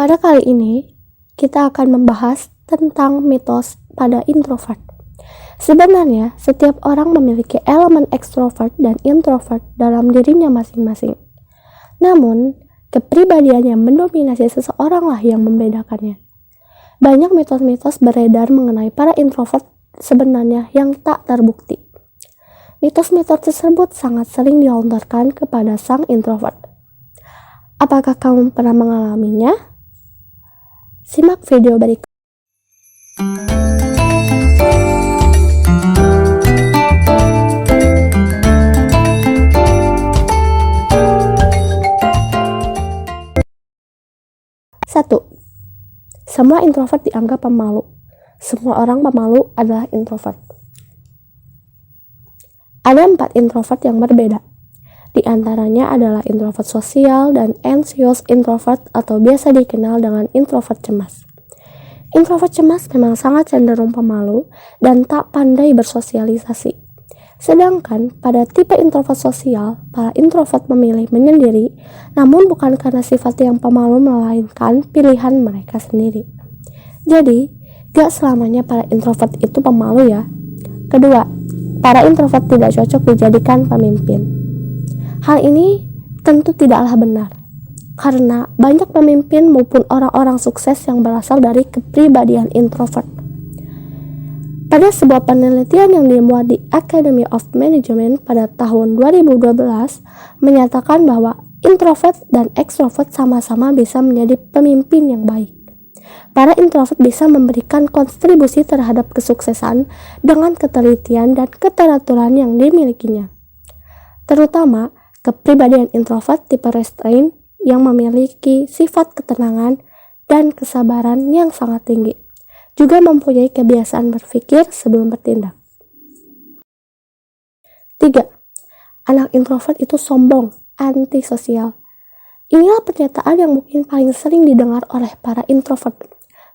Pada kali ini, kita akan membahas tentang mitos pada introvert. Sebenarnya, setiap orang memiliki elemen ekstrovert dan introvert dalam dirinya masing-masing. Namun, kepribadian yang mendominasi seseoranglah yang membedakannya. Banyak mitos-mitos beredar mengenai para introvert sebenarnya yang tak terbukti. Mitos-mitos tersebut sangat sering dilontarkan kepada sang introvert. Apakah kamu pernah mengalaminya? Simak video berikut. Satu, semua introvert dianggap pemalu. Semua orang pemalu adalah introvert. Ada 4 introvert yang berbeda. Di antaranya adalah introvert sosial dan anxious introvert atau biasa dikenal dengan introvert cemas. Introvert cemas memang sangat cenderung pemalu dan tak pandai bersosialisasi. Sedangkan pada tipe introvert sosial, para introvert memilih menyendiri, namun bukan karena sifat yang pemalu melainkan pilihan mereka sendiri. Jadi, gak selamanya para introvert itu pemalu ya. Kedua, para introvert tidak cocok dijadikan pemimpin. Hal ini tentu tidaklah benar, karena banyak pemimpin maupun orang-orang sukses yang berasal dari kepribadian introvert. Pada sebuah penelitian yang dimuat di Academy of Management pada tahun 2012 menyatakan bahwa introvert dan ekstrovert sama-sama bisa menjadi pemimpin yang baik. Para introvert bisa memberikan kontribusi terhadap kesuksesan dengan ketelitian dan keteraturan yang dimilikinya. Terutama, kepribadian introvert tipe restraint yang memiliki sifat ketenangan dan kesabaran yang sangat tinggi. Juga mempunyai kebiasaan berpikir sebelum bertindak. 3. Anak introvert itu sombong, antisosial. Inilah pernyataan yang mungkin paling sering didengar oleh para introvert.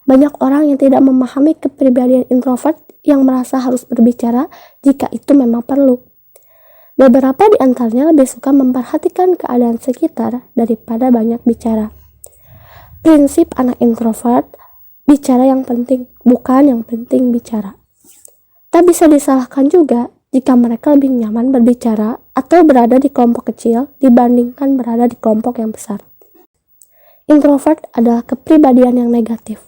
Banyak orang yang tidak memahami kepribadian introvert yang merasa harus berbicara jika itu memang perlu. Beberapa di antaranya lebih suka memperhatikan keadaan sekitar daripada banyak bicara. Prinsip anak introvert, bicara yang penting, bukan yang penting bicara. Tak bisa disalahkan juga jika mereka lebih nyaman berbicara atau berada di kelompok kecil dibandingkan berada di kelompok yang besar. Introvert adalah kepribadian yang negatif.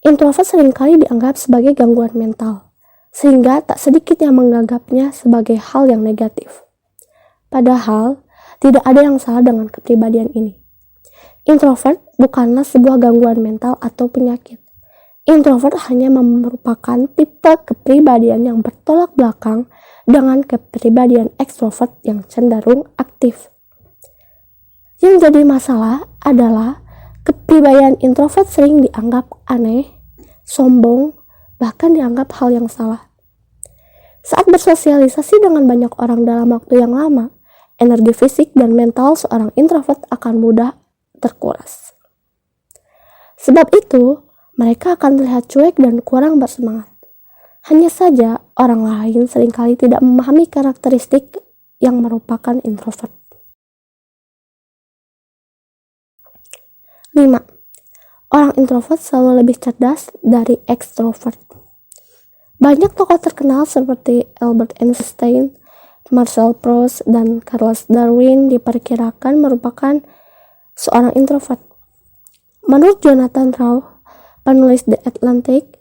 Introvert seringkali dianggap sebagai gangguan mental, sehingga tak sedikit yang menganggapnya sebagai hal yang negatif. Padahal, tidak ada yang salah dengan kepribadian ini. Introvert bukanlah sebuah gangguan mental atau penyakit. Introvert hanya merupakan tipe kepribadian yang bertolak belakang dengan kepribadian ekstrovert yang cenderung aktif. Yang jadi masalah adalah kepribadian introvert sering dianggap aneh, sombong, bahkan dianggap hal yang salah. Saat bersosialisasi dengan banyak orang dalam waktu yang lama, energi fisik dan mental seorang introvert akan mudah terkuras. Sebab itu, mereka akan terlihat cuek dan kurang bersemangat. Hanya saja, orang lain seringkali tidak memahami karakteristik yang merupakan introvert. 5. Orang introvert selalu lebih cerdas dari ekstrovert. Banyak tokoh terkenal seperti Albert Einstein, Marcel Proust, dan Charles Darwin diperkirakan merupakan seorang introvert. Menurut Jonathan Rowe, penulis The Atlantic,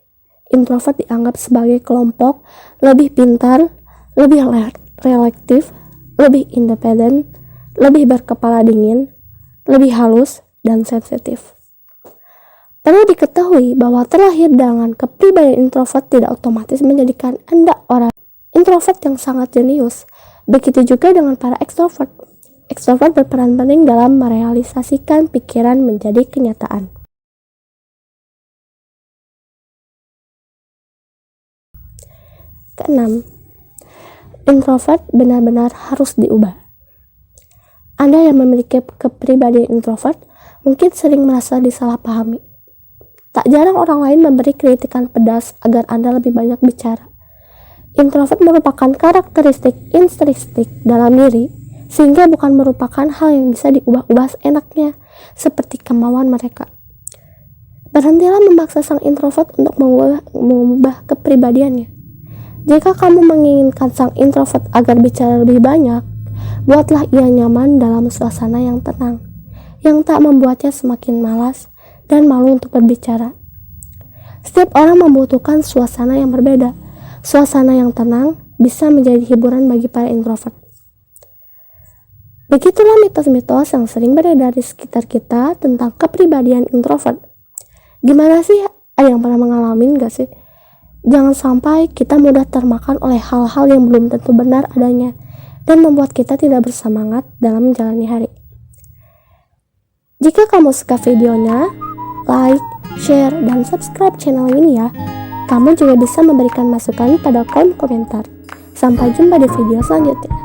introvert dianggap sebagai kelompok lebih pintar, lebih relatif, lebih independen, lebih berkepala dingin, lebih halus, dan sensitif. Perlu diketahui bahwa terlahir dengan kepribadian introvert tidak otomatis menjadikan Anda orang introvert yang sangat jenius. Begitu juga dengan para ekstrovert. Ekstrovert berperan penting dalam merealisasikan pikiran menjadi kenyataan. Keenam, introvert benar-benar harus diubah. Anda yang memiliki kepribadian introvert mungkin sering merasa disalahpahami. Tak jarang orang lain memberi kritikan pedas agar Anda lebih banyak bicara. Introvert merupakan karakteristik intrinsik dalam diri sehingga bukan merupakan hal yang bisa diubah-ubah seenaknya, seperti kemauan mereka. Berhentilah memaksa sang introvert untuk mengubah kepribadiannya. Jika kamu menginginkan sang introvert agar bicara lebih banyak, buatlah ia nyaman dalam suasana yang tenang, yang tak membuatnya semakin malas dan malu untuk berbicara. Setiap orang membutuhkan suasana yang berbeda. Suasana yang tenang bisa menjadi hiburan bagi para introvert. Begitulah mitos-mitos yang sering beredar di sekitar kita tentang kepribadian introvert. Gimana sih? Ada yang pernah mengalami gak sih? Jangan sampai kita mudah termakan oleh hal-hal yang belum tentu benar adanya dan membuat kita tidak bersemangat dalam menjalani hari. Jika kamu suka videonya, like, share, dan subscribe channel ini ya. Kamu juga bisa memberikan masukan pada kolom komentar. Sampai jumpa di video selanjutnya.